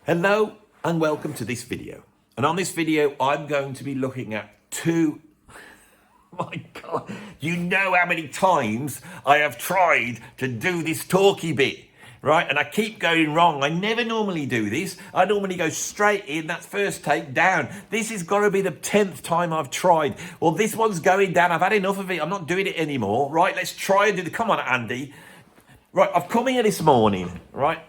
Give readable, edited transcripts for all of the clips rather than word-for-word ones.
Hello and welcome to this video. And on this video, I'm going to be looking at two... My God, you know how many times I have tried to do this talky bit, right? And I keep going wrong. I never normally do this. I normally go straight in, that's first take, down. This has got to be the 10th time I've tried. Well, this one's going down. I've had enough of it. I'm not doing it anymore, right? Let's try and do the... Come on, Andy. Right, I've come here this morning, right?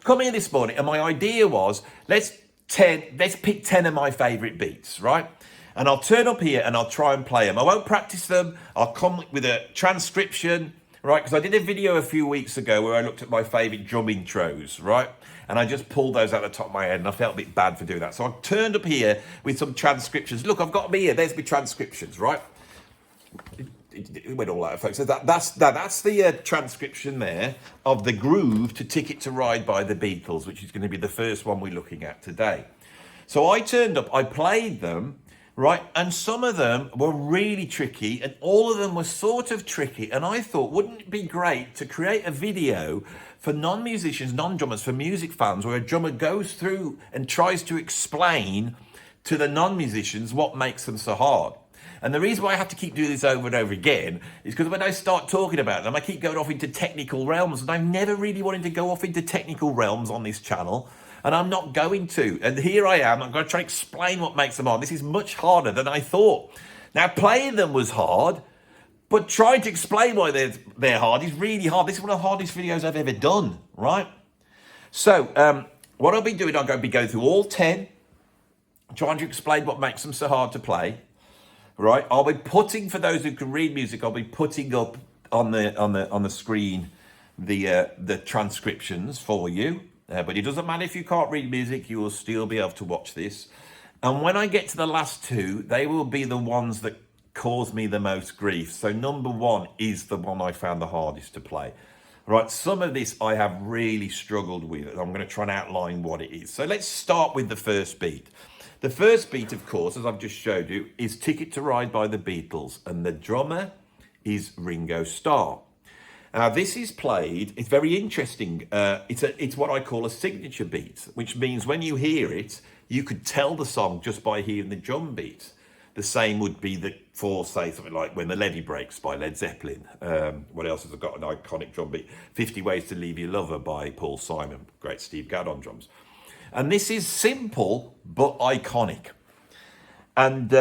And my idea was, let's pick 10 of my favourite beats, right? And I'll turn up here and I'll try and play them. I won't practice them. I'll come with a transcription, right? Because I did a video a few weeks ago where I looked at my favourite drum intros, right? And I just pulled those out of the top of my head and I felt a bit bad for doing that. So I turned up here with some transcriptions. Look, I've got them here. There's my transcriptions, right? It went all out, folks. So that's the transcription there of the groove to Ticket to Ride by the Beatles, which is going to be the first one we're looking at today. So I turned up, I played them, right? And some of them were really tricky and all of them were sort of tricky. And I thought, wouldn't it be great to create a video for non-musicians, non-drummers, for music fans, where a drummer goes through and tries to explain to the non-musicians what makes them so hard. And the reason why I have to keep doing this over and over again is because when I start talking about them, I keep going off into technical realms. And I've never really wanted to go off into technical realms on this channel. And I'm not going to. And here I am. I'm going to try to explain what makes them hard. This is much harder than I thought. Now, playing them was hard. But trying to explain why they're hard is really hard. This is one of the hardest videos I've ever done, right? So, what I'll be doing, I'm going to be going through all 10. Trying to explain what makes them so hard to play. Right, I'll be putting, for those who can read music, I'll be putting up on the screen the transcriptions for you. But it doesn't matter if you can't read music; you will still be able to watch this. And when I get to the last two, they will be the ones that cause me the most grief. So number one is the one I found the hardest to play. Right, some of this I have really struggled with. I'm going to try and outline what it is. So let's start with the first beat. The first beat, of course, as I've just showed you, is Ticket to Ride by the Beatles. And the drummer is Ringo Starr. Now, this is played, it's very interesting. It's what I call a signature beat, which means when you hear it, you could tell the song just by hearing the drum beat. The same would be for, say, something like When the Levee Breaks by Led Zeppelin. What else has got an iconic drum beat? 50 Ways to Leave Your Lover by Paul Simon. Great Steve Gadd on drums. And this is simple, but iconic. And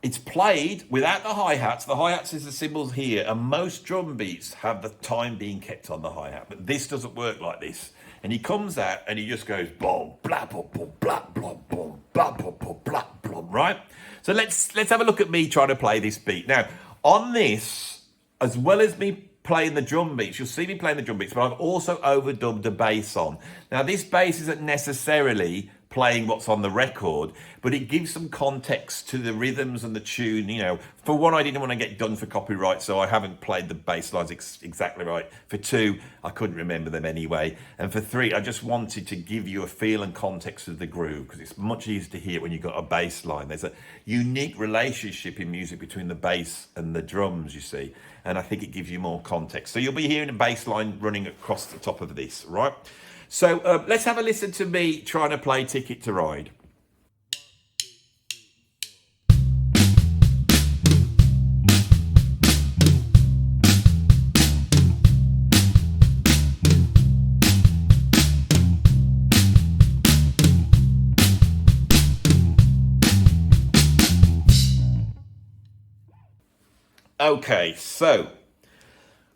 it's played without the hi-hats. The hi-hats is the cymbals here. And most drum beats have the time being kept on the hi-hat. But this doesn't work like this. And he comes out and he just goes, boom, blah, boom, boom, blah, boom, boom, blah, boom, boom, blah, boom, right? So let's have a look at me trying to play this beat. Now, on this, as well as me playing the drum beats, you'll see me playing the drum beats, but I've also overdubbed the bass on. Now, this bass isn't necessarily playing what's on the record, but it gives some context to the rhythms and the tune. You know, for one, I didn't want to get done for copyright, so I haven't played the bass lines exactly right. For two, I couldn't remember them anyway. And for three, I just wanted to give you a feel and context of the groove, because it's much easier to hear when you've got a bass line. There's a unique relationship in music between the bass and the drums, you see, and I think it gives you more context. So you'll be hearing a bass line running across the top of this, right? So let's have a listen to me trying to play Ticket to Ride. Okay, so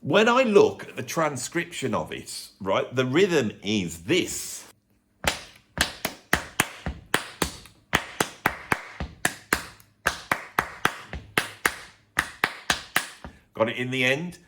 when I look at the transcription of it, right, the rhythm is this. Got it in the end.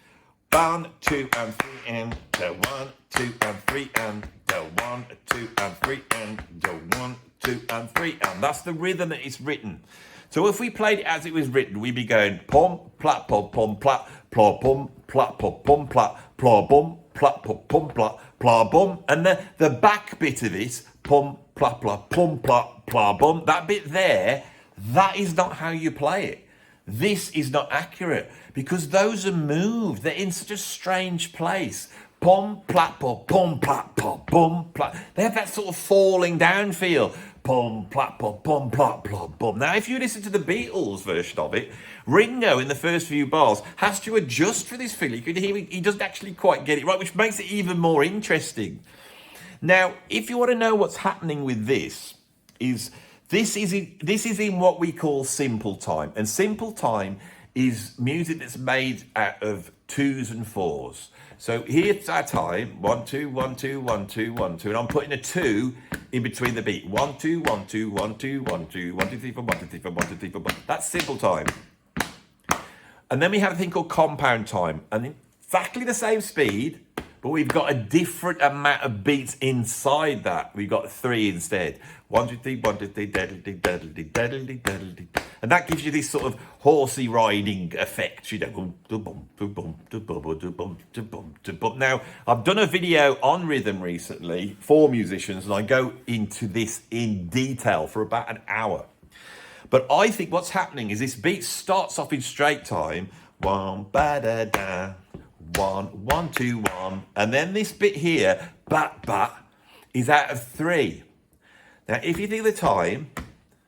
1, 2, and 3, and do 1, 2, and 3, and do 1, 2, and 3, and do 1, 2, and 3, and that's the rhythm that it's written. So if we played it as it was written, we'd be going pom, plat, pom, pom, plat, pla, pom, plat, pom, pom, plat, pla, bum, plat, pom, pom, plat, pla, bum. And the back bit of it, pom, plat, pla, pom, plat, pla, bum, that bit there, that is not how you play it. This is not accurate because those are moved. They're in such a strange place. Bum, plap, pop, bum, plap, pop, bum, plap. They have that sort of falling down feel. Bum, plap, pop, bum, plap, plop, bum. Now, if you listen to the Beatles version of it, Ringo in the first few bars has to adjust for this feel. You can hear he doesn't actually quite get it right, which makes it even more interesting. Now, if you want to know what's happening with this is in what we call simple time. And simple time is music that's made out of 2s and 4s. So here's our time, 1 2 1 2 1 2 1 2, and I'm putting a 2 in between the beat. 1 2 1 2 1 2 1 2 1 2 3 4 1 2 3 4 1 2 3 4 1. That's simple time. And then we have a thing called compound time, and exactly the same speed, but we've got a different amount of beats inside that. We've got 3 instead. 1 2 3 1 2 3 daddle-dee, daddle-dee, daddle-dee, daddle-dee. And that gives you this sort of horsey riding effect, you know. Now, I've done a video on rhythm recently for musicians, and I go into this in detail for about an hour. But I think what's happening is this beat starts off in straight time, 1 ba da da, 1 1 2 1, and then this bit here, bat bat, is out of 3. Now, if you think of the time,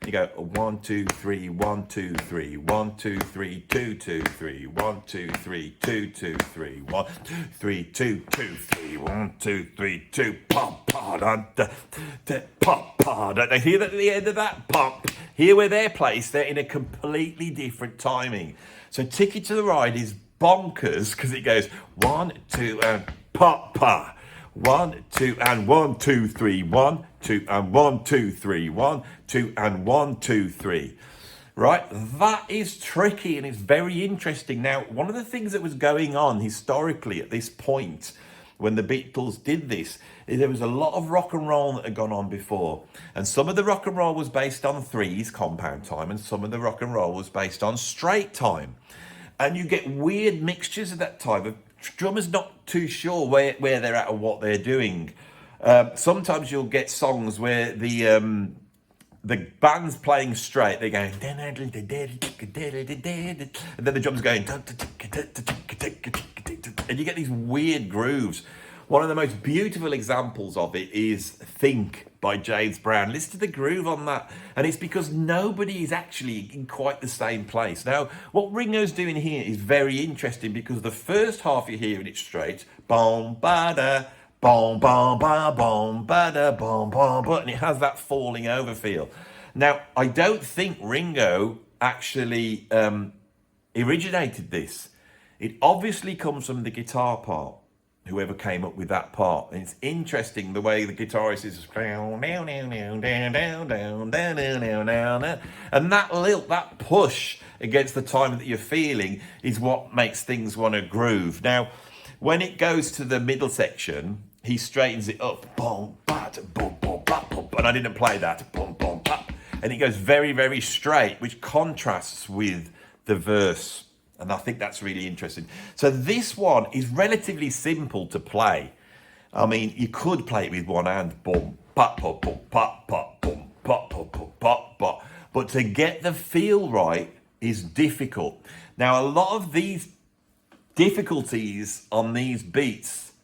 you go 1 2 3 1 2 3 1 2 3 2 2 3 1 2 3 2 2 3 1 2 3 2 2 3 1 2 3 2 pop pa da da pop pa da. Now hear that at the end of that pop. Here where they're placed, they're in a completely different timing. So Ticket to the Ride is bonkers because it goes 1 2 and pop pa. 1 2 and 1 2 3 1 2 and 1 2 3 1 2 and 1 2 3. Right, that is tricky and it's very interesting. Now, one of the things that was going on historically at this point when the Beatles did this is there was a lot of rock and roll that had gone on before, and some of the rock and roll was based on 3s, compound time, and some of the rock and roll was based on straight time, and you get weird mixtures at that time of drummers not too sure where they're at or what they're doing. Sometimes you'll get songs where the band's playing straight, they're going, and then the drum's going, and you get these weird grooves. One of the most beautiful examples of it is Think by James Brown. Listen to the groove on that. And it's because nobody is actually in quite the same place. Now, what Ringo's doing here is very interesting because the first half you're hearing it straight, bom ba da, bom bom ba bom ba da bom bom ba, and it has that falling over feel. Now, I don't think Ringo actually originated this. It obviously comes from the guitar part, whoever came up with that part. And it's interesting the way the guitarist is, and that push against the time that you're feeling is what makes things want to groove. Now, when it goes to the middle section, he straightens it up, boom, bat, boom, boom, bat, boom, and I didn't play that, boom, boom, bat, and it goes very, very straight, which contrasts with the verse. And I think that's really interesting. So this one is relatively simple to play. I mean, you could play it with one hand, boom, pop, pop, pop, pop, pop, boom, pop, pop, pop, pop, pop. But to get the feel right is difficult. Now, a lot of these difficulties on these beats,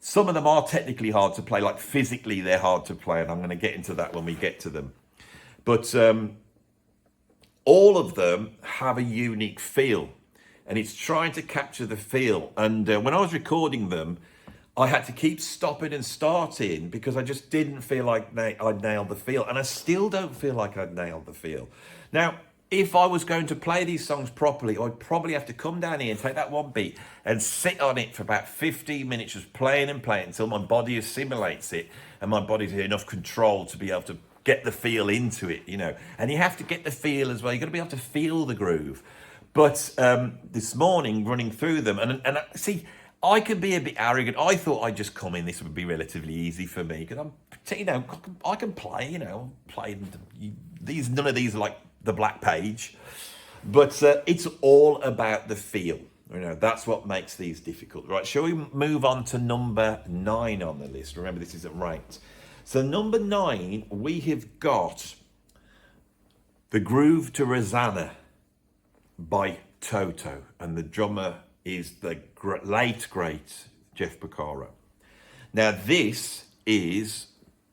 some of them are technically hard to play, like physically they're hard to play, and I'm going to get into that when we get to them. But all of them have a unique feel. And it's trying to capture the feel. And when I was recording them, I had to keep stopping and starting because I just didn't feel like I'd nailed the feel. And I still don't feel like I'd nailed the feel. Now, if I was going to play these songs properly, I'd probably have to come down here and take that one beat and sit on it for about 15 minutes, just playing and playing until my body assimilates it and my body's enough control to be able to get the feel into it, you know. And you have to get the feel as well. You've got to be able to feel the groove. But this morning, running through them, and see, I can be a bit arrogant. I thought I'd just come in, this would be relatively easy for me, because I can play, these, none of these are like the black page, but it's all about the feel. That's what makes these difficult. Right, shall we move on to number 9 on the list? Remember, this isn't ranked. So number 9, we have got The Groove to Rosanna by Toto, and the drummer is the late great Jeff Porcaro. Now, this is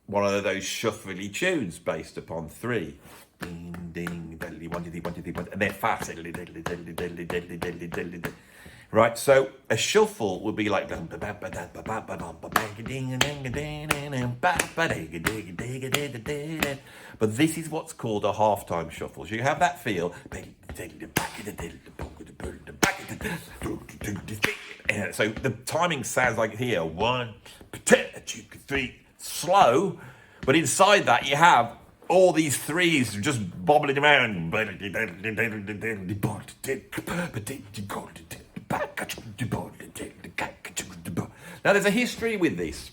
one of those shuffly tunes based upon 3. Ding, ding, diddly, one, diddly, one, diddly, one, and they're fast. Diddly, diddly, diddly, diddly, diddly, diddly, diddly, diddly. Right, so a shuffle would be like, but this is what's called a halftime shuffle. So you have that feel. So the timing sounds like here, 1, 2, 3, slow, but inside that you have all these 3s just bobbling around. Now there's a history with this.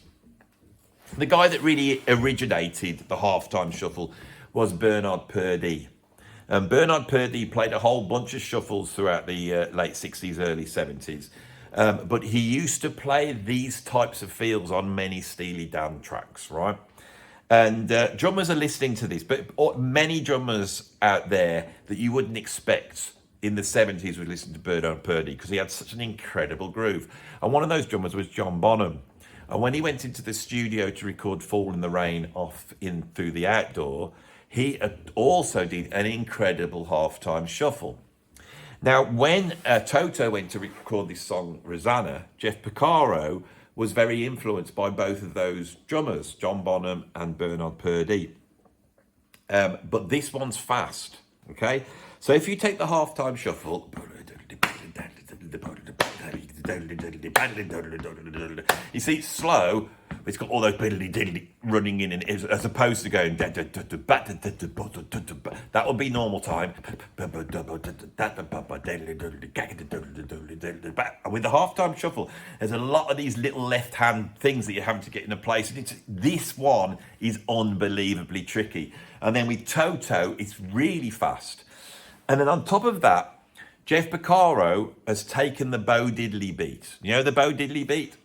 The guy that really originated the halftime shuffle was Bernard Purdie. Bernard Purdie played a whole bunch of shuffles throughout the late 60s, early 70s. But he used to play these types of feels on many Steely Dan tracks, right? And drummers are listening to this, but many drummers out there that you wouldn't expect in the 70s would listen to Bernard Purdie because he had such an incredible groove. And one of those drummers was John Bonham. And when he went into the studio to record Fall in the Rain off in Through the Outdoor, he also did an incredible halftime shuffle. Now, when Toto went to record this song, Rosanna, Jeff Porcaro was very influenced by both of those drummers, John Bonham and Bernard Purdie. But this one's fast, okay? So if you take the halftime shuffle, you see it's slow, but it's got all those running in, and as opposed to going that would be normal time. And with the halftime shuffle, there's a lot of these little left-hand things that you have to get into place. And this one is unbelievably tricky. And then with Toto, it's really fast. And then on top of that, Jeff Porcaro has taken the Bo Diddley beat. You know the Bo Diddley beat?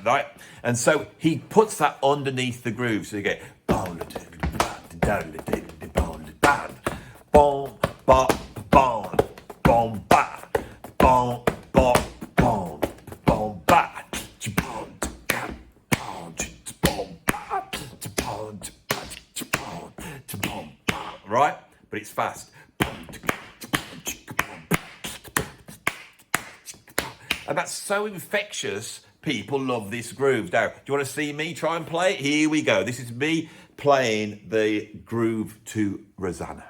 Right? And so he puts that underneath the groove. So you get right? But it's fast. And that's so infectious, people love this groove. Now, do you want to see me try and play it? Here we go. This is me playing the groove to Rosanna.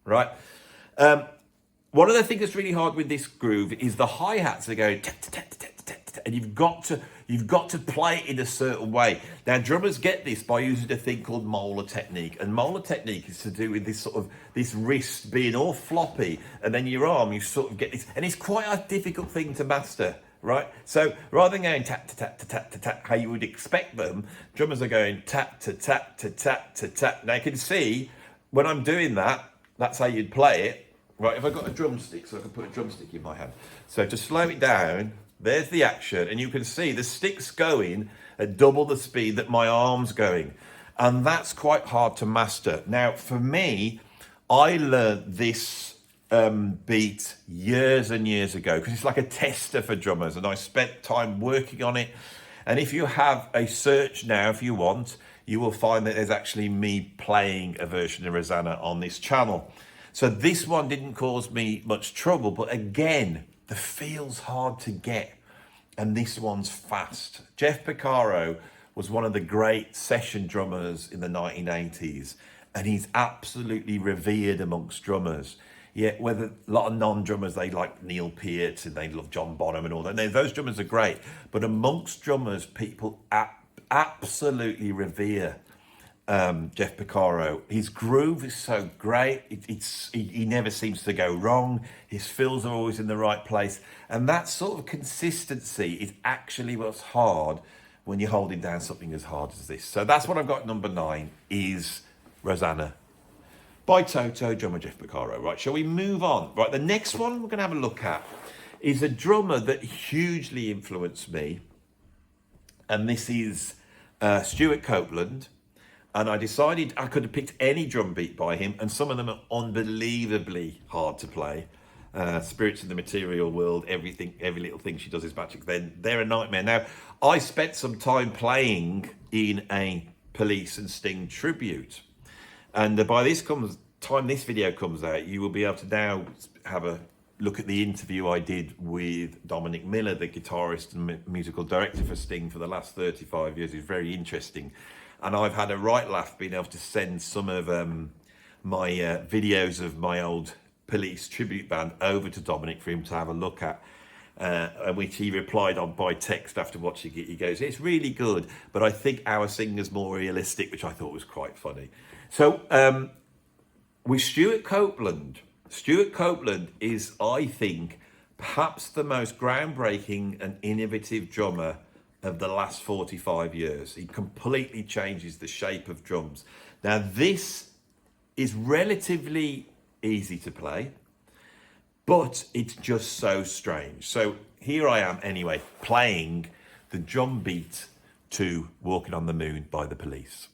Right. One of the things that's really hard with this groove is the hi-hats are going and you've got to play it in a certain way. Now drummers get this by using a thing called molar technique, and molar technique is to do with this wrist being all floppy, and then your arm, you sort of get this, and it's quite a difficult thing to master. Right, so rather than going tap to tap to tap to tap how you would expect them, drummers are going tap to tap to tap to tap. Now you can see when I'm doing that, that's how you'd play it. Right, if I got a drumstick, so I can put a drumstick in my hand. So to slow it down, there's the action, and you can see the stick's going at double the speed that my arm's going. And that's quite hard to master. Now, for me, I learned this beat years and years ago, because it's like a tester for drummers, and I spent time working on it. And if you have a search now, if you want, you will find that there's actually me playing a version of Rosanna on this channel. So this one didn't cause me much trouble, but again, the feel's hard to get. and this one's fast. Jeff Porcaro was one of the great session drummers in the 1980s, and he's absolutely revered amongst drummers. Yeah, whether a lot of non-drummers, they like Neil Peart and they love John Bonham and all that. And those drummers are great, but amongst drummers, people absolutely revere Jeff Porcaro. His groove is so great. He never seems to go wrong. His fills are always in the right place. And that sort of consistency is actually what's hard when you're holding down something as hard as this. So that's what I've got. Number 9 is Rosanna by Toto, drummer Jeff Porcaro. Right, shall we move on? Right, the next one we're going to have a look at is a drummer that hugely influenced me. And this is Stewart Copeland. And I decided I could have picked any drum beat by him, and some of them are unbelievably hard to play. Spirits in the Material World, every little thing she does is magic. They're a nightmare. Now, I spent some time playing in a Police and Sting tribute, and by this time this video comes out, you will be able to now have a look at the interview I did with Dominic Miller, the guitarist and musical director for Sting for the last 35 years. It's very interesting. And I've had a right laugh being able to send some of my videos of my old Police tribute band over to Dominic for him to have a look at, which he replied on by text after watching it. He goes, "It's really good, but I think our singer's more realistic," which I thought was quite funny. So with Stewart Copeland is, I think, perhaps the most groundbreaking and innovative drummer of the last 45 years. He completely changes the shape of drums. Now, this is relatively easy to play, but it's just so strange. So here I am anyway, playing the drum beat to Walking on the Moon by the Police.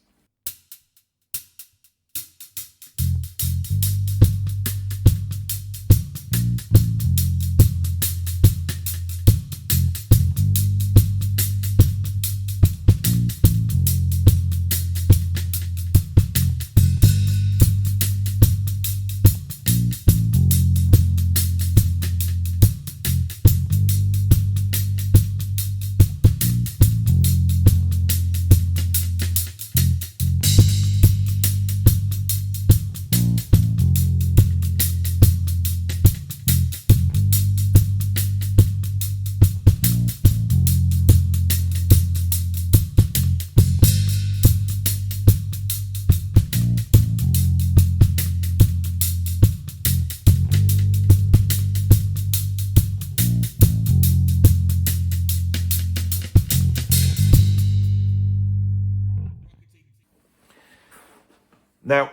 Now,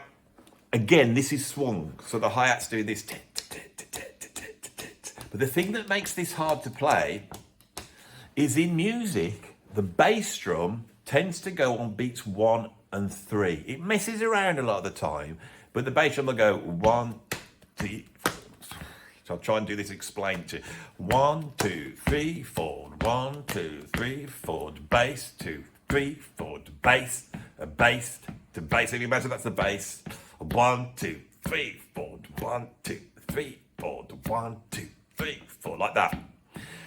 again, this is swung, so the hi-hat's doing this. But the thing that makes this hard to play is in music, the bass drum tends to go on beats 1 and 3. It messes around a lot of the time, but the bass drum will go 1, 2, 4. So I'll try and do this explained to you. 1, 2, 3, 4. 1, 2, 3, 4. Bass, 2, 3, 4. Bass, bass, to bass. If you imagine that's the bass. 1, 2, 3, 4. 1, 2, 3, 4. 1, 2, 3, 4. Like that.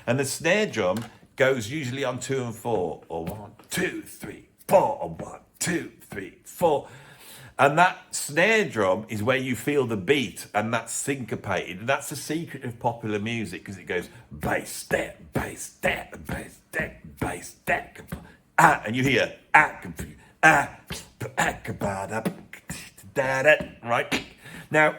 And the snare drum goes usually on 2 and 4. Or 1, 2, 3, 4. Or 1, 2, 3, 4. And that snare drum is where you feel the beat, and that's syncopated. And that's the secret of popular music, because it goes bass, step, bass, step, bass, step, bass, step, and you hear right? Now,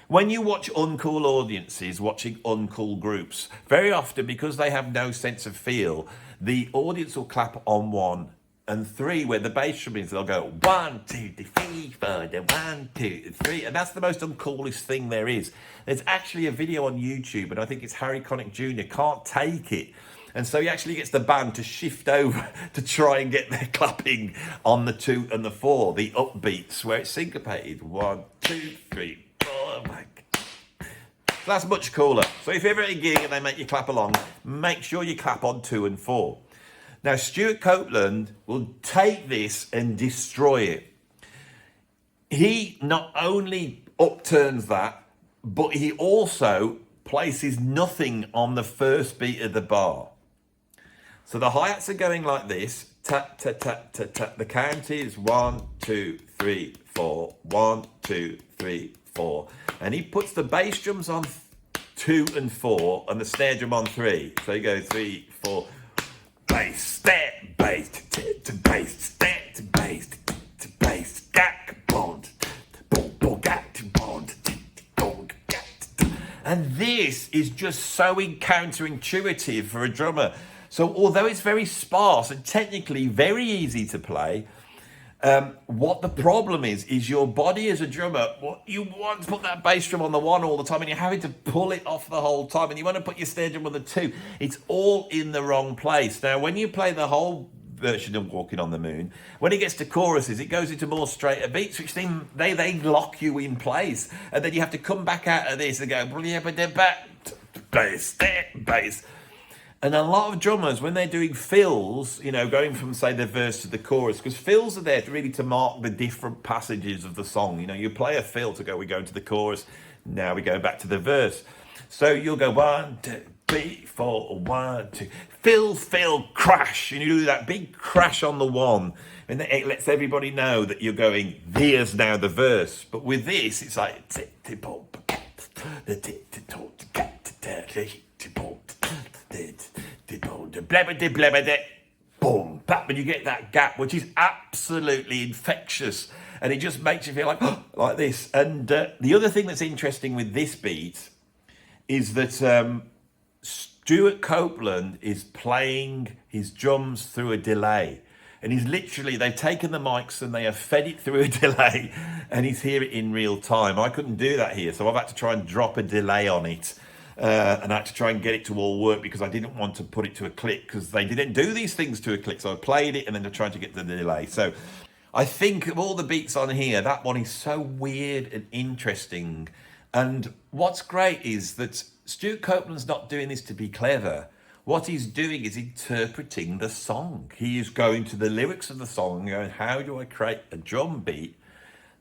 when you watch uncool audiences watching uncool groups, very often, because they have no sense of feel, the audience will clap on 1 and 3 where the bass drum is. They'll go 1, 2, 3, 4, 1, 2, 3, and that's the most uncoolest thing there is. There's actually a video on YouTube, and I think it's Harry Connick Jr. can't take it. And so he actually gets the band to shift over to try and get their clapping on the 2 and the 4, the upbeats, where it's syncopated. 1, 2, 3, 4. That's much cooler. So if you're ever at a gig and they make you clap along, make sure you clap on 2 and 4. Now, Stewart Copeland will take this and destroy it. He not only upturns that, but he also places nothing on the first beat of the bar. So the hi-hats are going like this. Tap, tap, tap, tap, tap. The count is 1, 2, 3, 4. 1, 2, 3, 4. And he puts the bass drums on 2 and 4 and the snare drum on 3. So you go 3, 4. Bass, step, bass, to bass, step to bass, to bass, gack, bond, boom, boom, gack, to bond, bond, gack. And this is just so counterintuitive for a drummer. So although it's very sparse and technically very easy to play, what the problem is your body as a drummer, you want to put that bass drum on the 1 all the time and you're having to pull it off the whole time, and you want to put your snare drum on the 2. It's all in the wrong place. Now, when you play the whole version of Walking on the Moon, when it gets to choruses, it goes into more straighter beats, which then they lock you in place. And then you have to come back out of this and go, bass, bass. And a lot of drummers, when they're doing fills, you know, going from, say, the verse to the chorus, because fills are there to mark the different passages of the song. You know, you play a fill to go, we go into the chorus, now we go back to the verse. So you'll go 1, 2, 3, 4, 1, 2, fill, crash. And you do that big crash on the 1. And it lets everybody know that you're going, here's now the verse. But with this, it's like, boom, and you get that gap, which is absolutely infectious, and it just makes you feel like like this. And the other thing that's interesting with this beat is that Stuart Copeland is playing his drums through a delay, and they've taken the mics and they have fed it through a delay, and he's hear it in real time. I couldn't do that here, so I've had to try and drop a delay on it. And I had to try and get it to all work because I didn't want to put it to a click, because they didn't do these things to a click. So I played it and then I tried to get the delay. So I think of all the beats on here, that one is so weird and interesting. And what's great is that Stuart Copeland's not doing this to be clever. What he's doing is interpreting the song. He is going to the lyrics of the song and going, how do I create a drum beat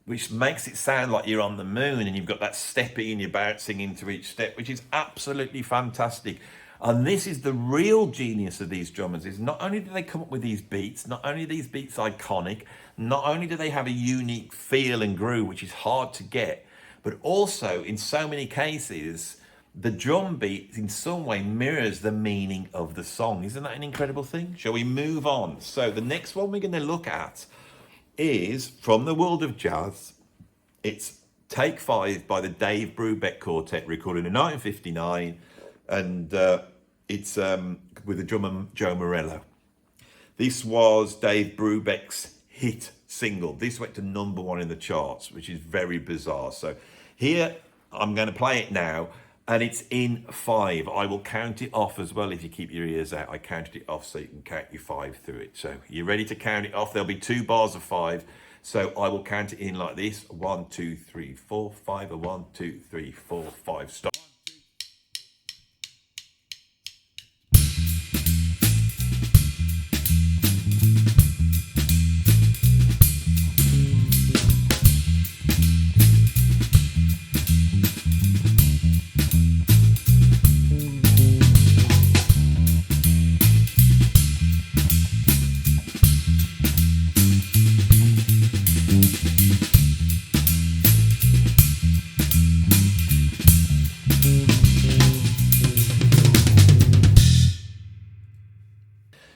which makes it sound like you're on the moon, and you've got that stepping and you're bouncing into each step, which is absolutely fantastic. And this is the real genius of these drummers, is not only do they come up with these beats, not only are these beats iconic, not only do they have a unique feel and groove, which is hard to get, but also in so many cases, the drum beat in some way mirrors the meaning of the song. Isn't that an incredible thing? Shall we move on? So the next one we're going to look at is from the world of jazz. It's Take 5 by the Dave Brubeck Quartet, recorded in 1959, and it's with the drummer Joe Morello. This was Dave Brubeck's hit single. This went to #1 in the charts, which is very bizarre. So here, I'm going to play it now, and it's in 5. I will count it off as well if you keep your ears out. I counted it off so you can count your 5 through it. So you're ready to count it off? There'll be 2 bars of 5. So I will count it in like this. 1, 2, 3, 4, 5. 1, 2, 3, 4, 5. Stop.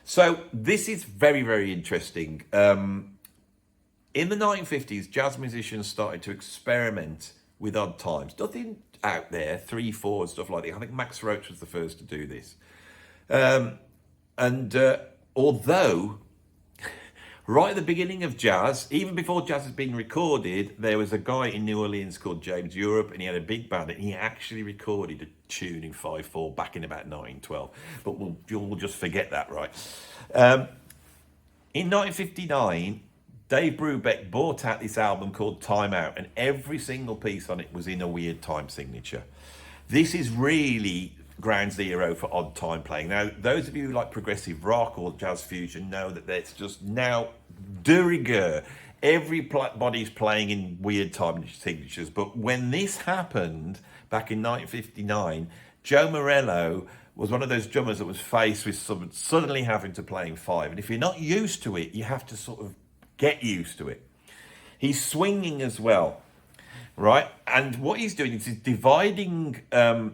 So this is very, very interesting. In the 1950s, jazz musicians started to experiment with odd times. Nothing out there, 3/4, stuff like that. I think Max Roach was the first to do this. Although, right at the beginning of jazz, even before jazz had been recorded, there was a guy in New Orleans called James Europe, and he had a big band, and he actually recorded a tune in 5/4 back in about 1912. But we'll just forget that, right? In 1959, Dave Brubeck brought out this album called Time Out, and every single piece on it was in a weird time signature. This is really ground zero for odd time playing. Now, those of you who like progressive rock or jazz fusion know that it's just now de rigueur. Everybody's playing in weird time signatures. But when this happened back in 1959, Joe Morello was one of those drummers that was faced with suddenly having to play in 5. And if you're not used to it, you have to sort of get used to it. He's swinging as well, right? And what he's doing is he's dividing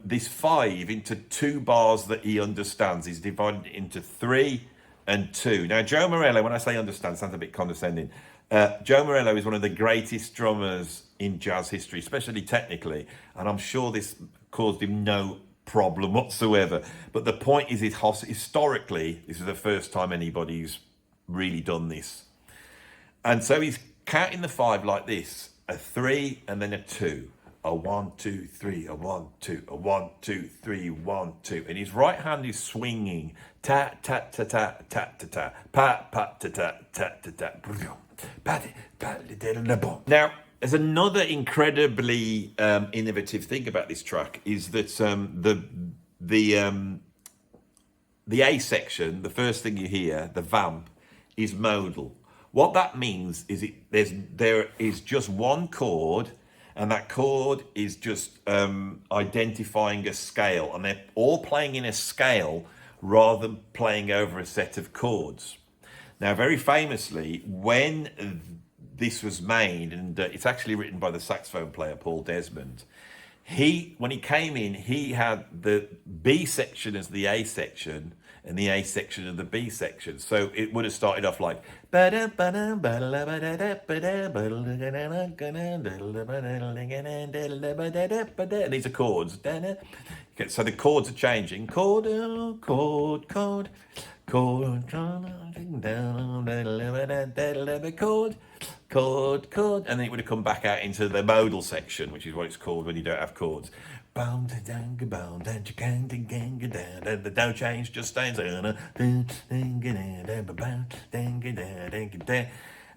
this 5 into 2 bars that he understands. He's divided it into 3 and 2. Now, Joe Morello, when I say understand, sounds a bit condescending. Joe Morello is one of the greatest drummers in jazz history, especially technically, and I'm sure this caused him no problem whatsoever. But the point is, historically, this is the first time anybody's really done this. And so he's counting the 5 like this: a 3 and then a 2. A 1, 2, 3, a 1, 2, a 1, 2, 3, 1, 2. And his right hand is swinging. Ta, ta, ta, ta, ta, ta, ta, pa, pa, ta, ta, ta, ta, ta. Now, there's another incredibly innovative thing about this track is that the A section, the first thing you hear, the vamp, is modal. What that means is there is just one chord, and that chord is just identifying a scale, and they're all playing in a scale rather than playing over a set of chords. Now, very famously, when this was made, and it's actually written by the saxophone player Paul Desmond, when he came in, he had the B section as the A section and the A section of the B section. So it would have started off like, and these are chords. Okay, so the chords are changing. Chord, chord, chord, chord, chord, chord, and then it would have come back out into the modal section, which is what it's called when you don't have chords. The no change just stays.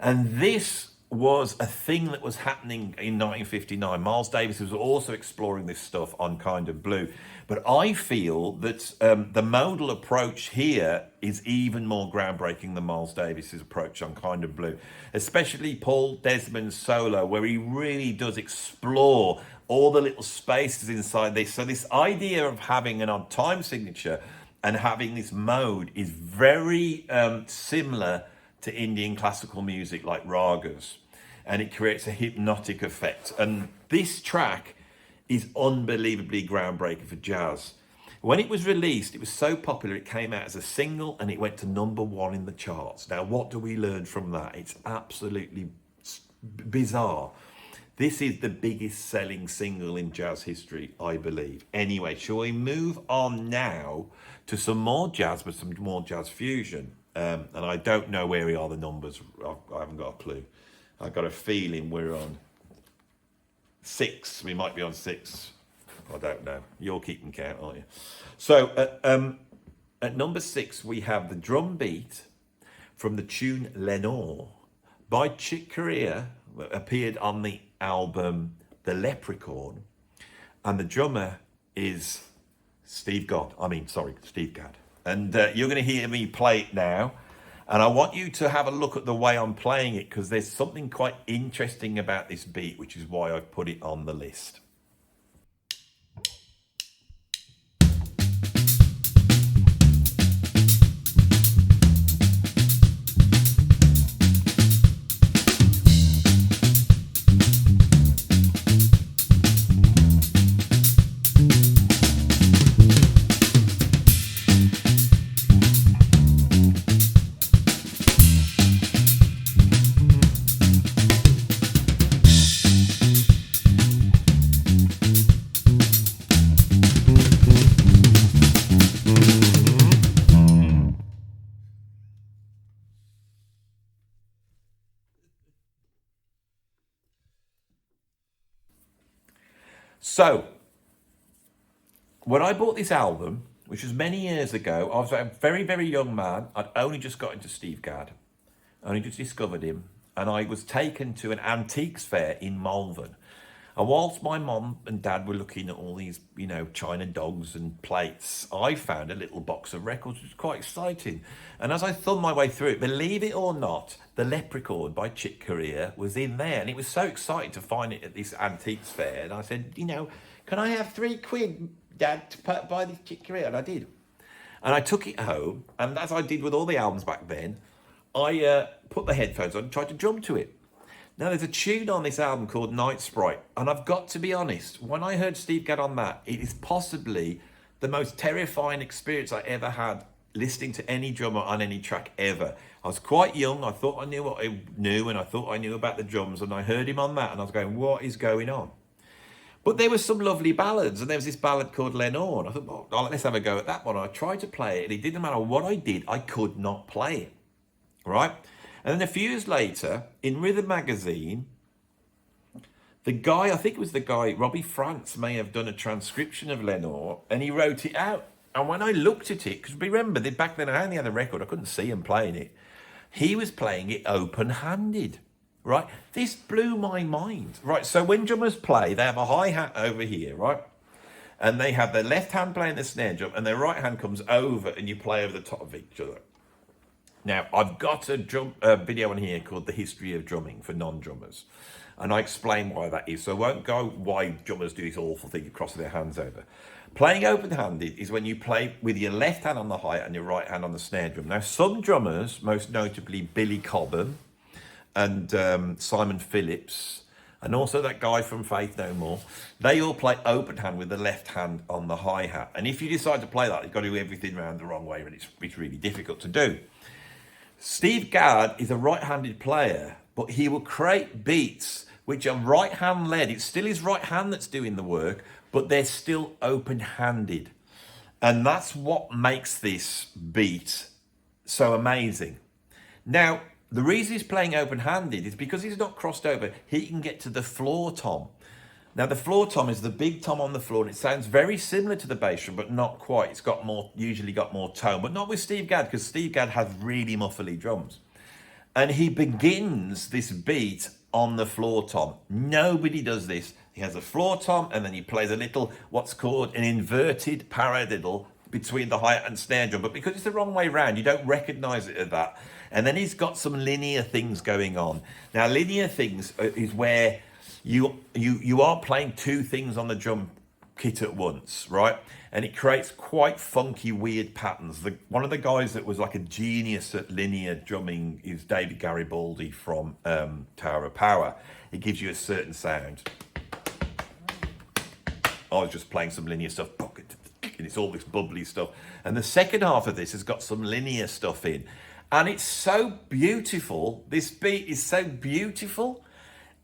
And this was a thing that was happening in 1959. Miles Davis was also exploring this stuff on Kind of Blue. But I feel that the modal approach here is even more groundbreaking than Miles Davis's approach on Kind of Blue, especially Paul Desmond's solo, where he really does explore all the little spaces inside this. So this idea of having an odd time signature and having this mode is very similar to Indian classical music like ragas, and it creates a hypnotic effect. And this track is unbelievably groundbreaking for jazz. When it was released, it was so popular, it came out as a single and it went to #1 in the charts. Now, what do we learn from that? It's absolutely bizarre. This is the biggest selling single in jazz history, I believe. Anyway, shall we move on now to some more jazz, but some more jazz fusion? And I don't know where we are, the numbers. I haven't got a clue. I've got a feeling we're on 6. We might be on 6. I don't know. You're keeping count, aren't you? So at number 6, we have the drum beat from the tune Lenore by Chick Corea, appeared on the album The Leprechaun. And the drummer is Steve Gadd. And you're going to hear me play it now. And I want you to have a look at the way I'm playing it, because there's something quite interesting about this beat, which is why I've put it on the list. So, when I bought this album, which was many years ago, I was a very, very young man. I'd only just got into Steve Gadd. I only just discovered him. And I was taken to an antiques fair in Malvern. And whilst my mom and dad were looking at all these, china dogs and plates, I found a little box of records, which was quite exciting. And as I thumbed my way through it, believe it or not, The Leprechaun by Chick Corea was in there. And it was so exciting to find it at this antiques fair. And I said, can I have £3 Dad, buy this chick Corea, and I did. And I took it home, and as I did with all the albums back then, I put the headphones on and tried to drum to it. Now, there's a tune on this album called Night Sprite, and I've got to be honest, when I heard Steve Gadd on that, it is possibly the most terrifying experience I ever had listening to any drummer on any track ever. I was quite young, I thought I knew what I knew, and I thought I knew about the drums, and I heard him on that, and I was going, what is going on? But there were some lovely ballads, and there was this ballad called Lenore, and I thought, well, let's have a go at that one. I tried to play it, and it didn't matter what I did, I could not play it, right? And then a few years later, in Rhythm magazine, the guy, I think it was the guy, Robbie France, may have done a transcription of Lenore, and he wrote it out. And when I looked at it, because remember, back then I only had a record, I couldn't see him playing it. He was playing it open-handed, right? This blew my mind, right? So when drummers play, they have a hi-hat over here, right? And they have their left hand playing the snare drum, and their right hand comes over, and you play over the top of each other. Now, I've got a video on here called The History of Drumming for non-drummers. And I explain why that is. So I won't go why drummers do this awful thing of crossing their hands over. Playing open-handed is when you play with your left hand on the hi-hat and your right hand on the snare drum. Now, some drummers, most notably Billy Cobham and Simon Phillips, and also that guy from Faith No More, they all play open hand with the left hand on the hi-hat. And if you decide to play that, you've got to do everything around the wrong way, and it's really difficult to do. Steve Gadd is a right-handed player, but he will create beats which are right-hand led. It's still his right hand that's doing the work, but they're still open-handed. And that's what makes this beat so amazing. Now, the reason he's playing open-handed is because he's not crossed over. He can get to the floor tom. Now, the floor tom is the big tom on the floor, and it sounds very similar to the bass drum, but not quite. It's got usually got more tone, but not with Steve Gadd, because Steve Gadd has really muffly drums. And he begins this beat on the floor tom. Nobody does this. He has a floor tom, and then he plays a little, what's called an inverted paradiddle between the hi-hat and snare drum. But because it's the wrong way round, you don't recognize it as that. And then he's got some linear things going on. Now, linear things is where you are playing two things on the drum kit at once, right? And it creates quite funky, weird patterns. One of the guys that was like a genius at linear drumming is David Garibaldi from Tower of Power. It gives you a certain sound. I was just playing some linear stuff, and it's all this bubbly stuff. And the second half of this has got some linear stuff in. And it's so beautiful. This beat is so beautiful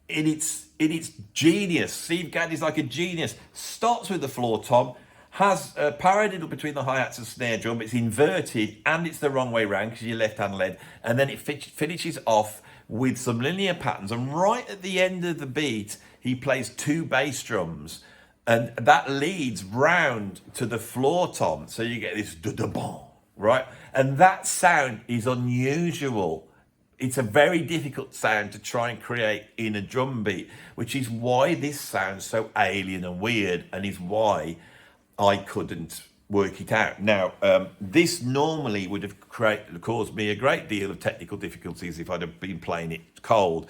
in its genius. Steve Gadd is like a genius. Starts with the floor tom, has a paradiddle between the hi-hats and snare drum. It's inverted, and it's the wrong way round because you're left-hand led. And then it finishes off with some linear patterns. And right at the end of the beat, he plays two bass drums. And that leads round to the floor tom. So you get this da-da-bong, right? And that sound is unusual. It's a very difficult sound to try and create in a drum beat, which is why this sounds so alien and weird, and is why I couldn't work it out. Now, this normally would have caused me a great deal of technical difficulties if I'd have been playing it cold.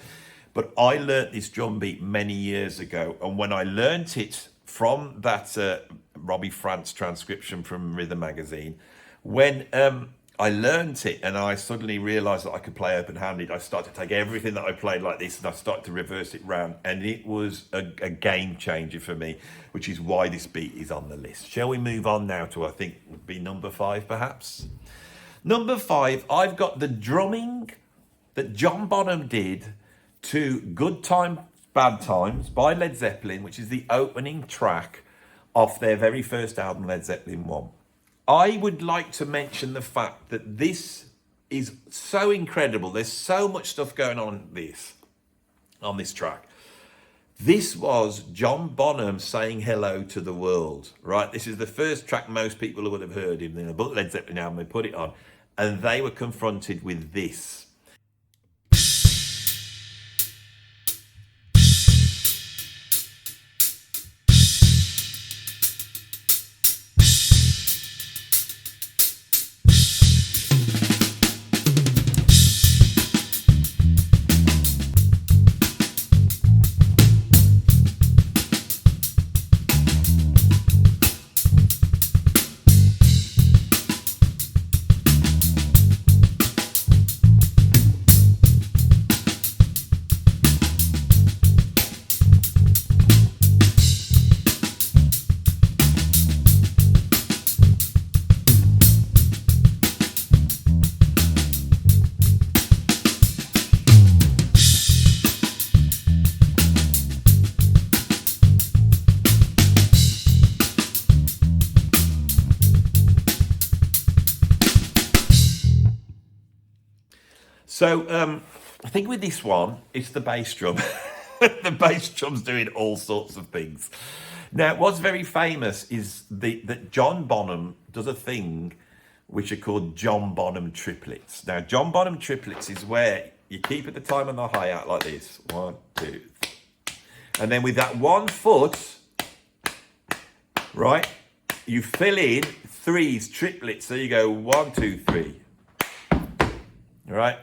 But I learnt this drum beat many years ago, and when I learnt it from that Robbie France transcription from Rhythm magazine, when I learnt it and I suddenly realised that I could play open-handed, I started to take everything that I played like this and I started to reverse it round, and it was a game changer for me, which is why this beat is on the list. Shall we move on now to, I think, would be number 5 perhaps? Number 5, I've got the drumming that John Bonham did to Good Times, Bad Times by Led Zeppelin, which is the opening track off their very first album, Led Zeppelin 1. I would like to mention the fact that this is so incredible. There's so much stuff going on this track. This was John Bonham saying hello to the world, right? This is the first track most people would have heard in the Led Zeppelin album. They put it on, and they were confronted with this. So I think with this one, it's the bass drum. The bass drum's doing all sorts of things. Now, what's very famous is that John Bonham does a thing which are called John Bonham triplets. Now, John Bonham triplets is where you keep at the time on the hi-hat like this. 1, 2, 3. And then with that 1 foot, right, you fill in threes, triplets. So you go 1, 2, 3. All right.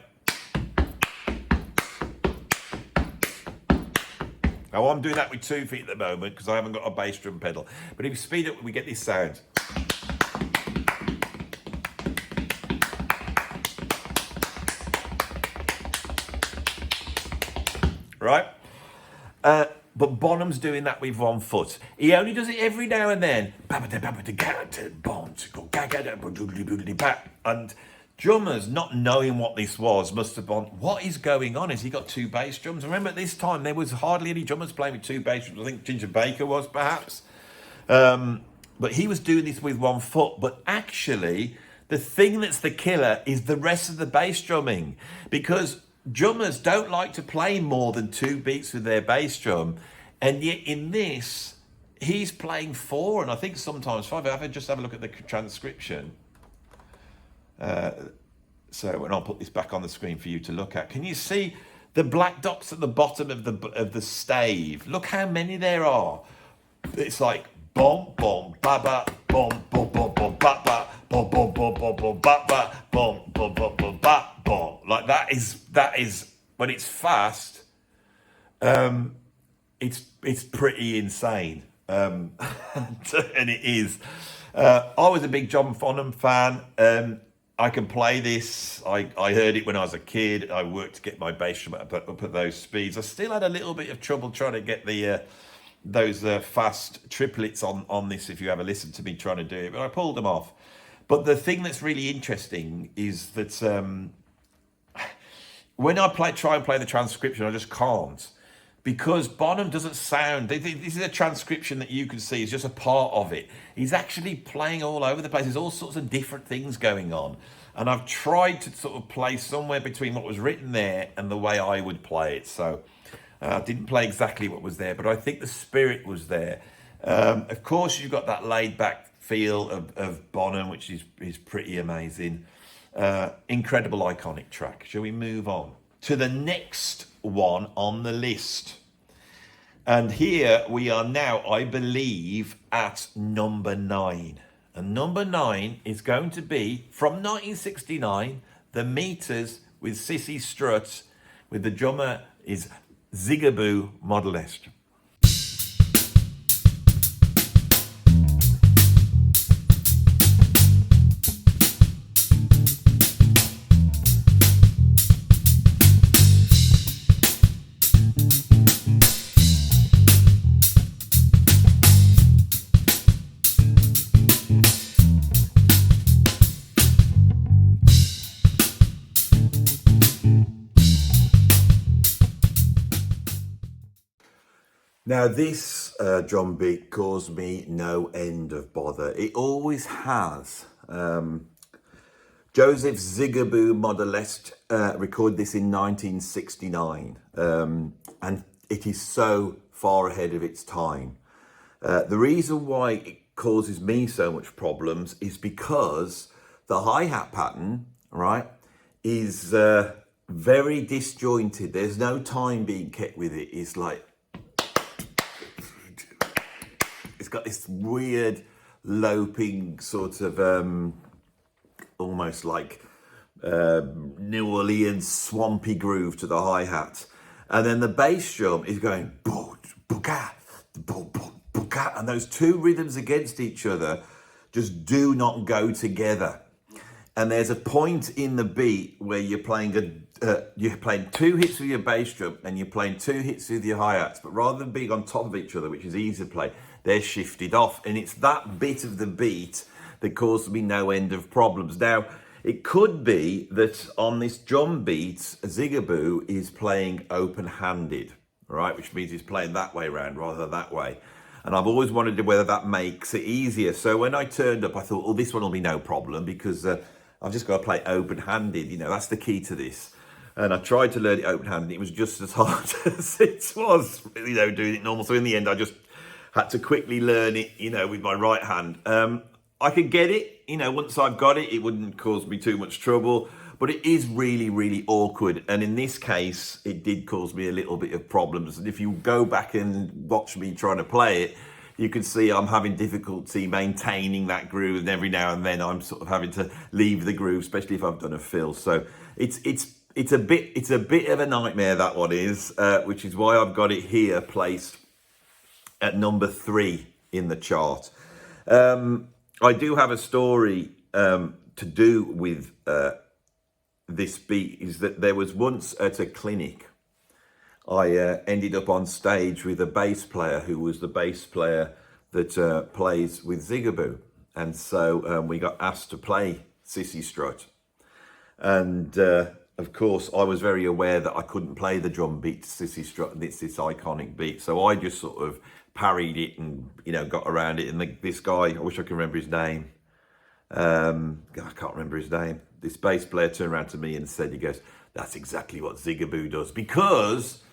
Now, I'm doing that with 2 feet at the moment because I haven't got a bass drum pedal. But if you speed up, we get this sound. Right? But Bonham's doing that with 1 foot. He only does it every now and then. And drummers, not knowing what this was, must have gone, what is going on? Has he got 2 bass drums? Remember, at this time, there was hardly any drummers playing with 2 bass drums. I think Ginger Baker was, perhaps. But he was doing this with 1 foot. But actually, the thing that's the killer is the rest of the bass drumming. Because drummers don't like to play more than 2 beats with their bass drum. And yet in this, he's playing 4, and I think sometimes 5. If I just have a look at the transcription. So, and I'll put this back on the screen for you to look at. Can you see the black dots at the bottom of the stave? Look how many there are. It's like bom bom ba ba bom bom bom bom ba ba bom bom bom bom bom ba ba bom bom bom bom ba bom. Like that is when it's fast. It's pretty insane. And it is. I was a big John Bonham fan. I can play this. I heard it when I was a kid. I worked to get my bass drum up at those speeds. I still had a little bit of trouble trying to get those fast triplets on this, if you ever listened to me trying to do it, but I pulled them off. But the thing that's really interesting is that when I try and play the transcription, I just can't. Because Bonham doesn't sound, this is a transcription that you can see, is just a part of it. He's actually playing all over the place. There's all sorts of different things going on. And I've tried to sort of play somewhere between what was written there and the way I would play it. So I didn't play exactly what was there, but I think the spirit was there. Of course, you've got that laid back feel of Bonham, which is pretty amazing. Incredible, iconic track. Shall we move on to the next one on the list? And here we are now, I believe, at number 9. And number 9 is going to be from 1969, The Meters with Cissy Strut, with the drummer is Zigaboo Modellist. Now this drum beat caused me no end of bother. It always has. Joseph Zigaboo Modellist recorded this in 1969, and it is so far ahead of its time. The reason why it causes me so much problems is because the hi-hat pattern, right, is very disjointed. There's no time being kept with it. It's like, it's got this weird loping sort of almost like New Orleans swampy groove to the hi-hat, and then the bass drum is going booga, booga, and those two rhythms against each other just do not go together. And there's a point in the beat where you're playing 2 hits with your bass drum and you're playing 2 hits with your hi-hats, but rather than being on top of each other, which is easy to play, they're shifted off, and it's that bit of the beat that caused me no end of problems. Now, it could be that on this drum beat, Zigaboo is playing open-handed, right? Which means he's playing that way around rather than that way. And I've always wondered whether that makes it easier. So when I turned up, I thought, oh, this one will be no problem because I've just got to play open-handed. You know, that's the key to this. And I tried to learn it open-handed. It was just as hard as it was, doing it normal. So in the end, I just had to quickly learn it, with my right hand. I could get it, once I've got it, it wouldn't cause me too much trouble. But it is really, really awkward. And in this case, it did cause me a little bit of problems. And if you go back and watch me trying to play it, you can see I'm having difficulty maintaining that groove. And every now and then I'm sort of having to leave the groove, especially if I've done a fill. So it's a bit of a nightmare, that one is, which is why I've got it here placed at number 3 in the chart. I do have a story to do with this beat. Is that there was once at a clinic, I ended up on stage with a bass player who was the bass player that plays with Zigaboo. And so we got asked to play Cissy Strut. And of course, I was very aware that I couldn't play the drum beat to Cissy Strut, and it's this iconic beat. So I just sort of parried it and, got around it. And this guy, I wish I could remember his name. I can't remember his name. This bass player turned around to me and said, he goes, "That's exactly what Zigaboo does." Because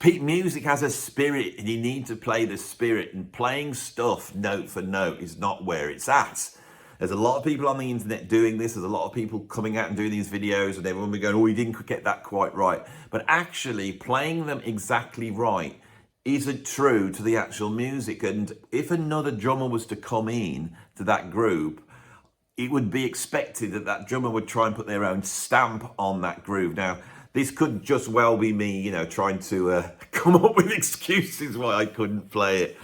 music has a spirit, and you need to play the spirit. And playing stuff note for note is not where it's at. There's a lot of people on the internet doing this. There's a lot of people coming out and doing these videos, and everyone will be going, "Oh, you didn't get that quite right." But actually, playing them exactly right isn't true to the actual music. And if another drummer was to come in to that group, it would be expected that that drummer would try and put their own stamp on that groove. Now, this could just well be me, trying to come up with excuses why I couldn't play it.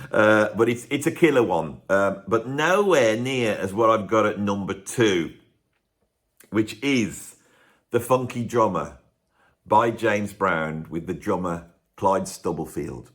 But it's a killer one. But nowhere near as what I've got at number 2, which is The Funky Drummer by James Brown with the drummer Clyde Stubblefield.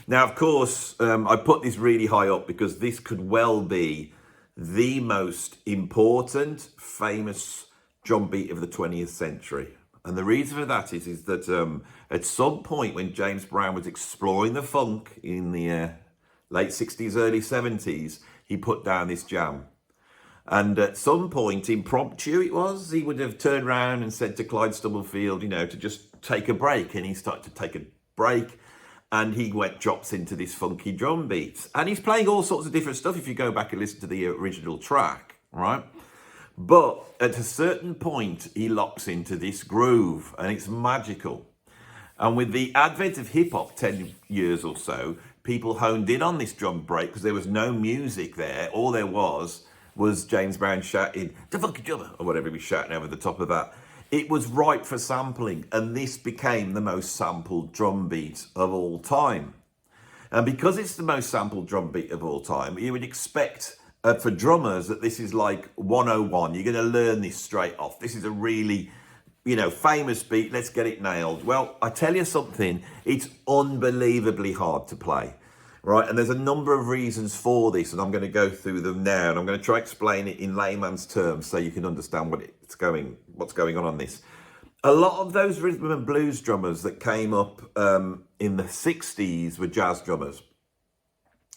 Now, of course, I put this really high up because this could well be the most important, famous drum beat of the 20th century. And the reason for that is that at some point when James Brown was exploring the funk in the late 60s, early 70s, he put down this jam. And at some point, impromptu it was, he would have turned around and said to Clyde Stubblefield, to just take a break. And he started to take a break. And he drops into this funky drum beat. And he's playing all sorts of different stuff if you go back and listen to the original track, right? But at a certain point, he locks into this groove, and it's magical. And with the advent of hip-hop 10 years or so, people honed in on this drum break because there was no music there. All there was James Brown shouting, "The funky drummer," or whatever he was shouting over the top of that. It was ripe for sampling, and this became the most sampled drum beat of all time. And because it's the most sampled drum beat of all time, you would expect for drummers that this is like 101. You're going to learn this straight off. This is a really, famous beat. Let's get it nailed. Well, I tell you something, it's unbelievably hard to play, right? And there's a number of reasons for this, and I'm going to go through them now, and I'm going to try to explain it in layman's terms so you can understand what's going on this. A lot of those rhythm and blues drummers that came up in the 60s were jazz drummers.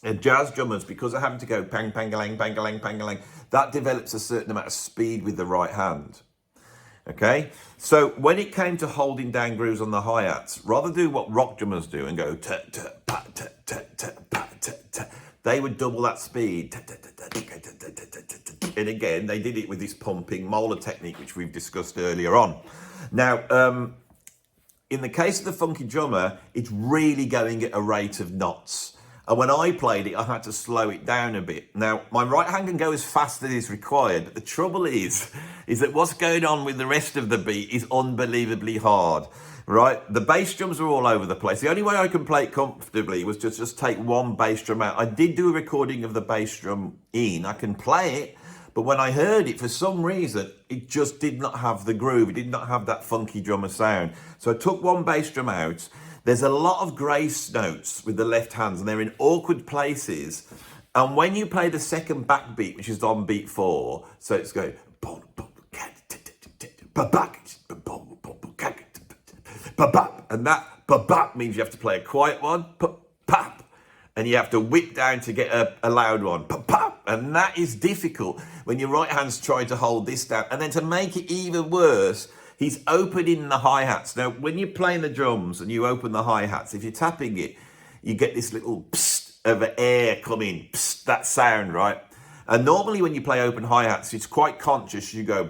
And jazz drummers, because they're having to go pang, pangalang, pangalang, pangalang, that develops a certain amount of speed with the right hand. Okay? So when it came to holding down grooves on the hi-hats, rather do what rock drummers do and go ta ta pa ta ta ta pa ta ta, they would double that speed. And again, they did it with this pumping molar technique, which we've discussed earlier on. Now, in the case of the funky drummer, it's really going at a rate of knots. And when I played it, I had to slow it down a bit. Now, my right hand can go as fast as is required, but the trouble is that what's going on with the rest of the beat is unbelievably hard, right? The bass drums are all over the place. The only way I can play it comfortably was to just take one bass drum out. I did do a recording of the bass drum in. I can play it, but when I heard it, for some reason, it just did not have the groove. It did not have that funky drummer sound. So I took one bass drum out. There's a lot of grace notes with the left hands, and they're in awkward places. And when you play the second backbeat, which is on beat 4, so it's going, and that means you have to play a quiet one, and you have to whip down to get a loud one, and that is difficult when your right hand's trying to hold this down. And then to make it even worse, he's opening the hi-hats. Now, when you're playing the drums and you open the hi-hats, if you're tapping it, you get this little psst of air coming, psst, that sound, right? And normally when you play open hi-hats, it's quite conscious. You go,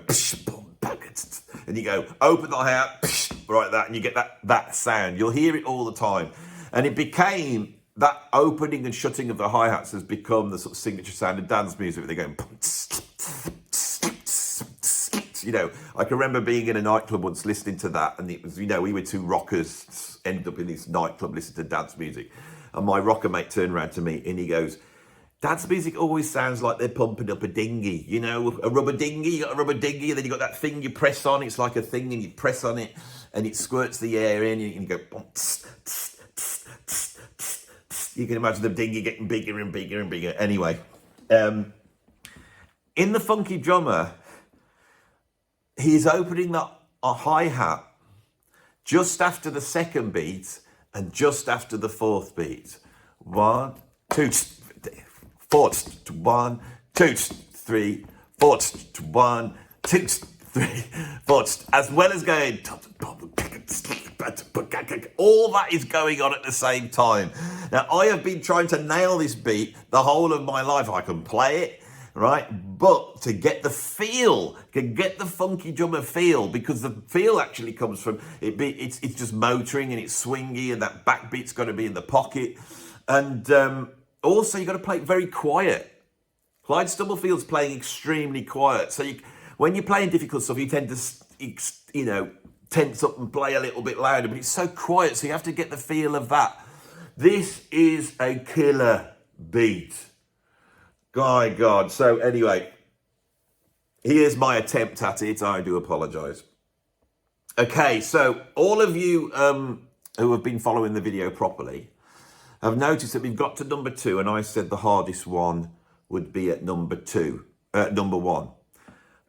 and you go, open the hi-hat, like that, and you get that sound. You'll hear it all the time. And it became, that opening and shutting of the hi-hats has become the sort of signature sound of dance music, where they're going, you know, I can remember being in a nightclub once listening to that, and it was, you know, we were two rockers, ended up in this nightclub listening to dance music, and my rocker mate turned around to me and he goes, dance music always sounds like they're pumping up a dinghy, you know, a rubber dinghy. You got a rubber dinghy, and then you got that thing you press on, it's like a thing, and you press on it and it squirts the air in, and you go, you can imagine the dinghy getting bigger and bigger and bigger. Anyway, in the funky drummer, he's opening a hi-hat just after the second beat and just after the fourth beat. 1, 2, 4, 1, 2, 3, 4, 1, 2, 3, 4, as well as going, all that is going on at the same time. Now, I have been trying to nail this beat the whole of my life. I can play it, right? But to get the feel, to get the funky drummer feel, because the feel actually comes from, it's just motoring and it's swingy, and that backbeat's got to be in the pocket. And also, you've got to play it very quiet. Clyde Stubblefield's playing extremely quiet. So when you're playing difficult stuff, you tend to, you know, tense up and play a little bit louder, but it's so quiet, so you have to get the feel of that. This is a killer beat. My God. So anyway, here's my attempt at it. I do apologise. Okay, so all of you who have been following the video properly have noticed that we've got to number 2, and I said the hardest one would be at number 1.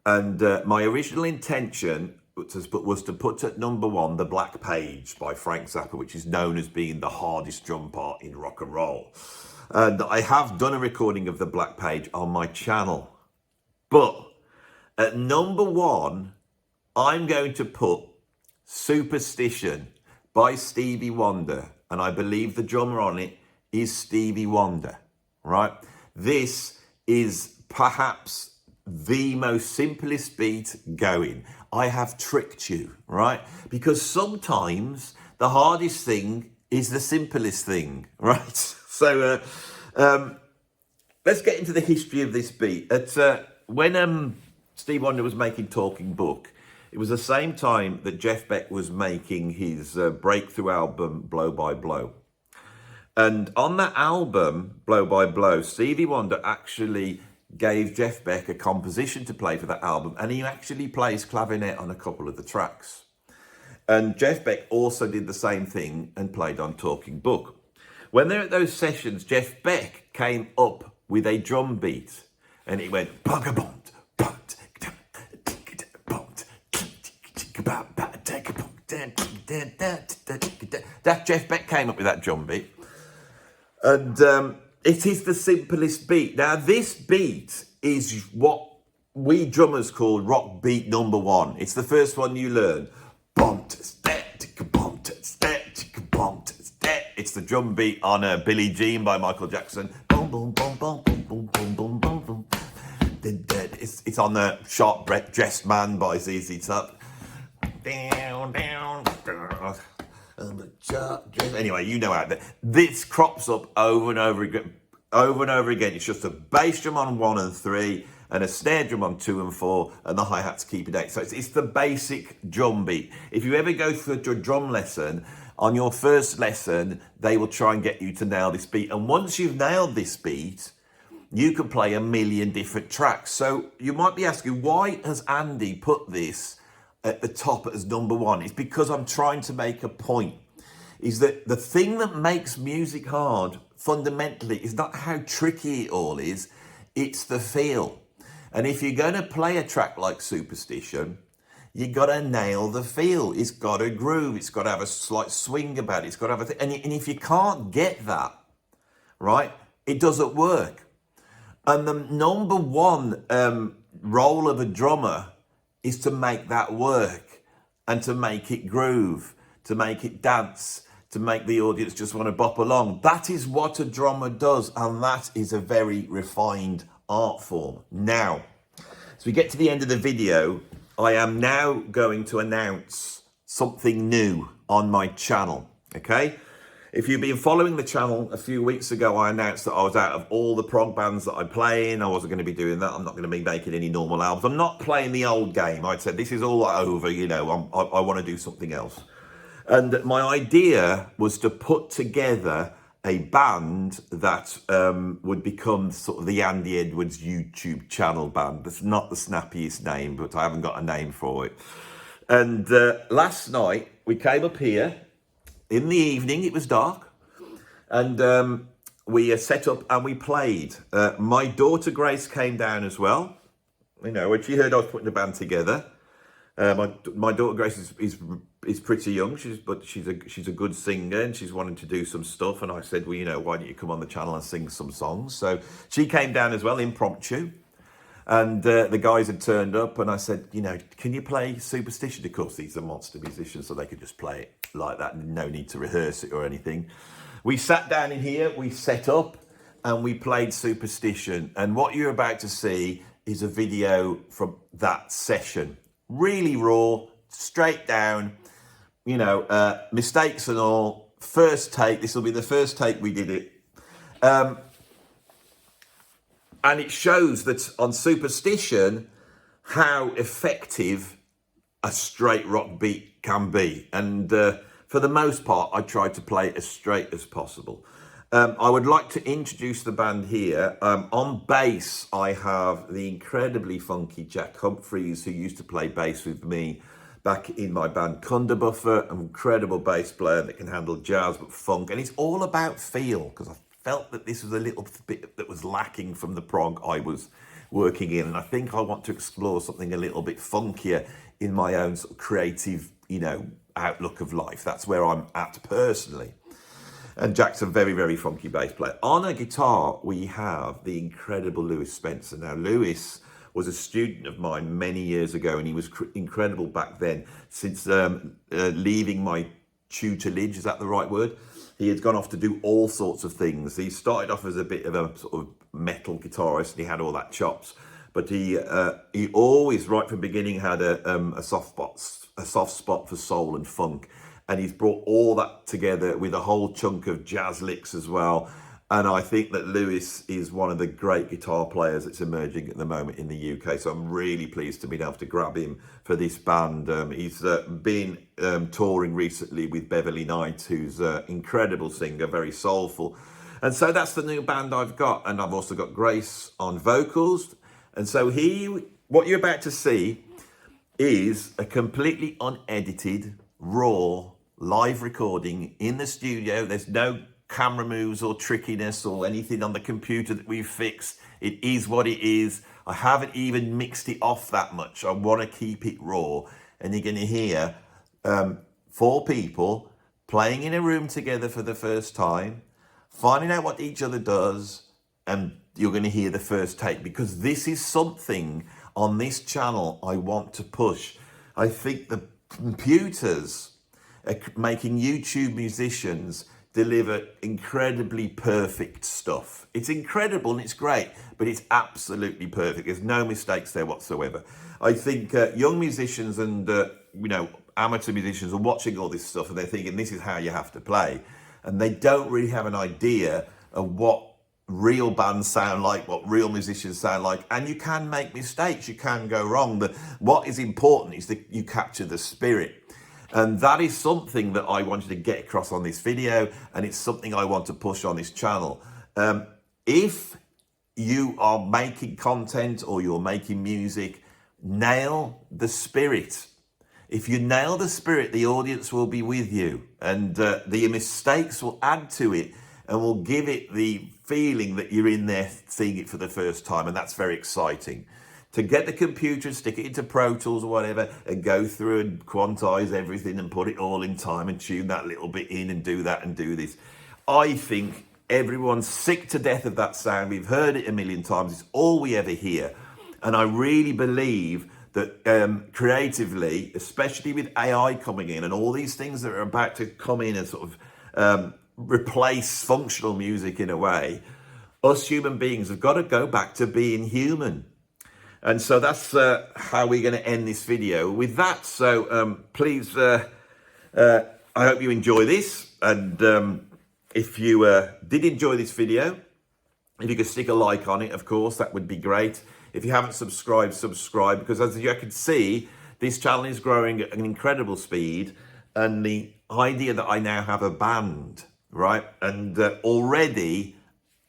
And my original intention was to put at number 1 The Black Page by Frank Zappa, which is known as being the hardest drum part in rock and roll. And I have done a recording of The Black Page on my channel. But at number 1, I'm going to put Superstition by Stevie Wonder. And I believe the drummer on it is Stevie Wonder, right? This is perhaps the most simplest beat going. I have tricked you, right? Because sometimes the hardest thing is the simplest thing, right? So let's get into the history of this beat. When Steve Wonder was making Talking Book, it was the same time that Jeff Beck was making his breakthrough album, Blow by Blow. And on that album, Blow by Blow, Stevie Wonder actually gave Jeff Beck a composition to play for that album, and he actually plays clavinet on a couple of the tracks. And Jeff Beck also did the same thing and played on Talking Book. When they're at those sessions, Jeff Beck came up with a drum beat, and it went that Jeff Beck came up with that drum beat. And it is the simplest beat. Now, this beat is what we drummers call rock beat number 1. It's the first one you learn. It's the drum beat on Billie Jean by Michael Jackson. Boom, boom, boom, boom, boom, boom, boom, boom, boom. It's on the Sharp Dressed Man by ZZ Top. Down, down, down. Anyway, you know how this crops up over and over again. Over and over again. It's just a bass drum on 1 and 3 and a snare drum on 2 and 4 and the hi-hats keep it 8. So it's the basic drum beat. If you ever go through a drum lesson, on your first lesson, they will try and get you to nail this beat. And once you've nailed this beat, you can play a million different tracks. So you might be asking, why has Andy put this at the top as number 1? It's because I'm trying to make a point. Is that the thing that makes music hard fundamentally is not how tricky it all is, it's the feel. And if you're going to play a track like Superstition, you got to nail the feel. It's got to groove. It's got to have a slight swing about it. It's got to have a thing. And if you can't get that, right, it doesn't work. And the number 1 role of a drummer is to make that work and to make it groove, to make it dance, to make the audience just want to bop along. That is what a drummer does, and that is a very refined art form. Now, as we get to the end of the video, I am now going to announce something new on my channel, okay? If you've been following the channel, a few weeks ago, I announced that I was out of all the prog bands that I play in. I wasn't going to be doing that. I'm not going to be making any normal albums. I'm not playing the old game. I said, this is all over, you know, I want to do something else. And my idea was to put together a band that would become sort of the Andy Edwards YouTube channel band. That's not the snappiest name, but I haven't got a name for it. And last night, we came up here. In the evening, it was dark. And we set up and we played. My daughter Grace came down as well. You know, when she heard I was putting the band together. My daughter Grace is pretty young, but she's a good singer and she's wanting to do some stuff. And I said, well, you know, why don't you come on the channel and sing some songs? So she came down as well, impromptu. And the guys had turned up and I said, you know, can you play Superstition? Of course, these are monster musicians, so they could just play it like that. No need to rehearse it or anything. We sat down in here, we set up and we played Superstition. And what you're about to see is a video from that session. Really raw, straight down, you know, mistakes and all. First take, this will be the first take we did it. And it shows that on Superstition, how effective a straight rock beat can be. And for the most part, I tried to play it as straight as possible. I would like to introduce the band here. On bass, I have the incredibly funky Jack Humphreys, who used to play bass with me back in my band Cunderbuffer, an incredible bass player that can handle jazz but funk. And it's all about feel, because I felt that this was a little bit that was lacking from the prog I was working in. And I think I want to explore something a little bit funkier in my own sort of creative, you know, outlook of life. That's where I'm at personally. And Jack's a very, very funky bass player. On a guitar, we have the incredible Lewis Spencer. Now, Lewis was a student of mine many years ago, and he was incredible back then. Since leaving my tutelage, is that the right word? He had gone off to do all sorts of things. He started off as a bit of a sort of metal guitarist, and he had all that chops. But he always, right from the beginning, had a soft spot for soul and funk. And he's brought all that together with a whole chunk of jazz licks as well. And I think that Lewis is one of the great guitar players that's emerging at the moment in the UK. So I'm really pleased to be able to grab him for this band. He's been touring recently with Beverly Knight, who's an incredible singer, very soulful. And so that's the new band I've got. And I've also got Grace on vocals. And so what you're about to see is a completely unedited, raw, live recording in the studio. There's no camera moves or trickiness or anything on the computer that we've fixed. It is what it is. I haven't even mixed it off that much. I want to keep it raw. And you're going to hear 4 people playing in a room together for the first time, finding out what each other does, and you're going to hear the first take, because this is something on this channel I want to push. I think the computers are making YouTube musicians deliver incredibly perfect stuff. It's incredible and it's great, but it's absolutely perfect. There's no mistakes there whatsoever. I think young musicians and amateur musicians are watching all this stuff and they're thinking this is how you have to play, and they don't really have an idea of what real bands sound like, what real musicians sound like, and you can make mistakes, you can go wrong. But what is important is that you capture the spirit. And that is something that I wanted to get across on this video, and it's something I want to push on this channel. If you are making content or you're making music, nail the spirit. If you nail the spirit, the audience will be with you, and the mistakes will add to it and will give it the feeling that you're in there seeing it for the first time, and that's very exciting. To get the computer and stick it into Pro Tools or whatever and go through and quantize everything and put it all in time and tune that little bit in and do that and do this. I think everyone's sick to death of that sound. We've heard it a million times. It's all we ever hear. And I really believe that creatively, especially with AI coming in and all these things that are about to come in and sort of replace functional music in a way, us human beings have got to go back to being human. And so that's how we're going to end this video with that. So please, I hope you enjoy this. And if you did enjoy this video, if you could stick a like on it, of course, that would be great. If you haven't subscribed, subscribe, because as you can see, this channel is growing at an incredible speed. And the idea that I now have a band, right? And already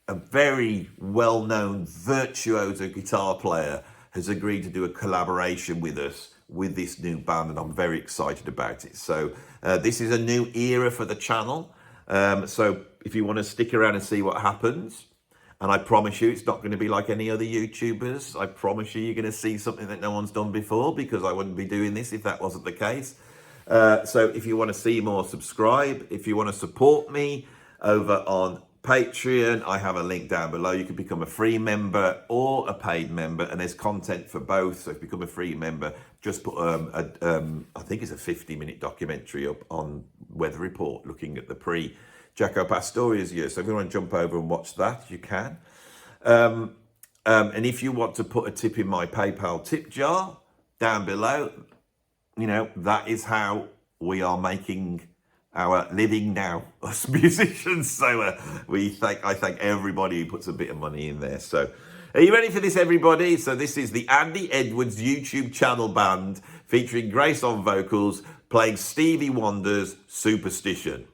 a very well-known virtuoso guitar player has agreed to do a collaboration with us with this new band, and I'm very excited about it. So this is a new era for the channel. So if you want to stick around and see what happens, and I promise you it's not going to be like any other YouTubers. I promise you're going to see something that no one's done before, because I wouldn't be doing this if that wasn't the case. So if you want to see more, subscribe. If you want to support me over on Patreon, I have a link down below. You can become a free member or a paid member, and there's content for both. So if you become a free member, just put I think it's a 50-minute documentary up on Weather Report looking at the pre-Jaco Pastorius year. So if you want to jump over and watch that, you can. And if you want to put a tip in my PayPal tip jar down below, that is how we are making our living now, us musicians. So I thank everybody who puts a bit of money in there. So are you ready for this, everybody? So this is the Andy Edwards YouTube channel band featuring Grace on vocals, playing Stevie Wonder's Superstition.